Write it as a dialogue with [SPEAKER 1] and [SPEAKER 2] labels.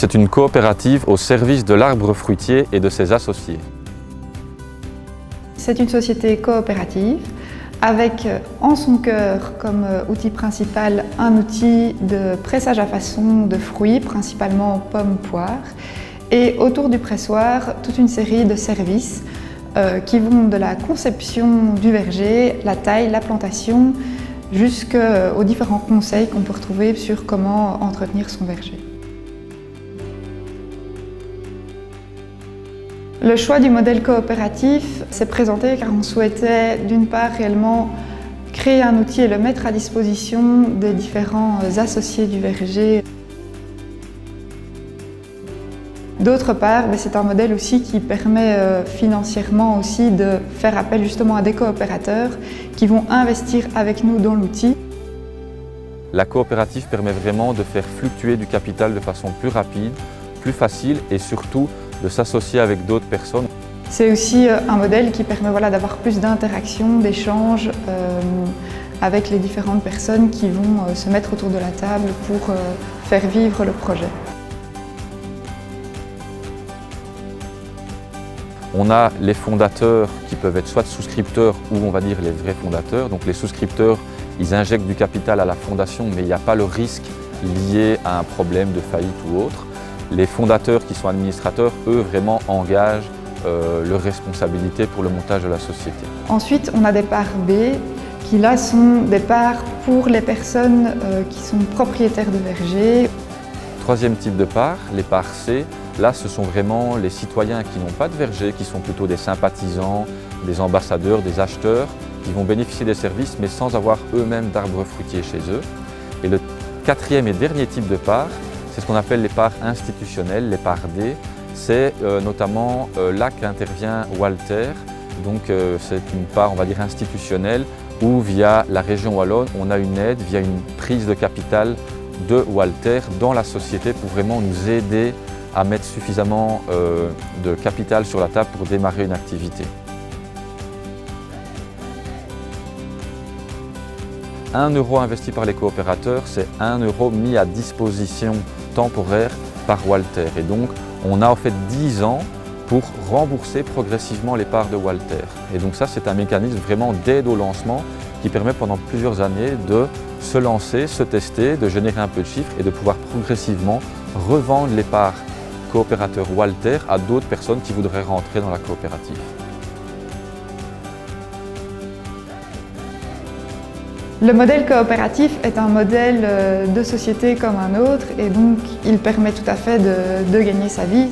[SPEAKER 1] c'est une coopérative au service de l'arbre fruitier et de ses associés.
[SPEAKER 2] C'est une société coopérative avec en son cœur comme outil principal un outil de pressage à façon de fruits, principalement pommes, poires, et autour du pressoir toute une série de services qui vont de la conception du verger, la taille, la plantation, jusqu'aux différents conseils qu'on peut retrouver sur comment entretenir son verger. Le choix du modèle coopératif s'est présenté car on souhaitait d'une part réellement créer un outil et le mettre à disposition des différents associés du verger. D'autre part, c'est un modèle aussi qui permet financièrement aussi de faire appel justement à des coopérateurs qui vont investir avec nous dans l'outil.
[SPEAKER 1] La coopérative permet vraiment de faire fluctuer du capital de façon plus rapide, plus facile et surtout de s'associer avec d'autres personnes.
[SPEAKER 2] C'est aussi un modèle qui permet d'avoir plus d'interaction, d'échanges avec les différentes personnes qui vont se mettre autour de la table pour faire vivre le projet.
[SPEAKER 1] On a les fondateurs qui peuvent être soit souscripteurs ou on va dire les vrais fondateurs. Donc les souscripteurs, ils injectent du capital à la fondation mais il n'y a pas le risque lié à un problème de faillite ou autre. Les fondateurs qui sont administrateurs, eux, vraiment engagent leurs responsabilités pour le montage de la société.
[SPEAKER 2] Ensuite, on a des parts B qui là sont des parts pour les personnes qui sont propriétaires de vergers.
[SPEAKER 1] Troisième type de part, les parts C. Là, ce sont vraiment les citoyens qui n'ont pas de verger, qui sont plutôt des sympathisants, des ambassadeurs, des acheteurs, qui vont bénéficier des services mais sans avoir eux-mêmes d'arbres fruitiers chez eux. Et le quatrième et dernier type de part, c'est ce qu'on appelle les parts institutionnelles, les parts D. C'est notamment là qu'intervient Walter. Donc c'est une part, on va dire, institutionnelle où via la région wallonne, on a une aide via une prise de capital de Walter dans la société pour vraiment nous aider à mettre suffisamment de capital sur la table pour démarrer une activité. 1 euro investi par les coopérateurs, c'est 1 euro mis à disposition temporaire par Walter. Et donc, on a en fait 10 ans pour rembourser progressivement les parts de Walter. Et donc ça, c'est un mécanisme vraiment d'aide au lancement qui permet pendant plusieurs années de se lancer, se tester, de générer un peu de chiffres et de pouvoir progressivement revendre les parts coopérateurs Walter à d'autres personnes qui voudraient rentrer dans la coopérative.
[SPEAKER 2] Le modèle coopératif est un modèle de société comme un autre et donc il permet tout à fait de gagner sa vie.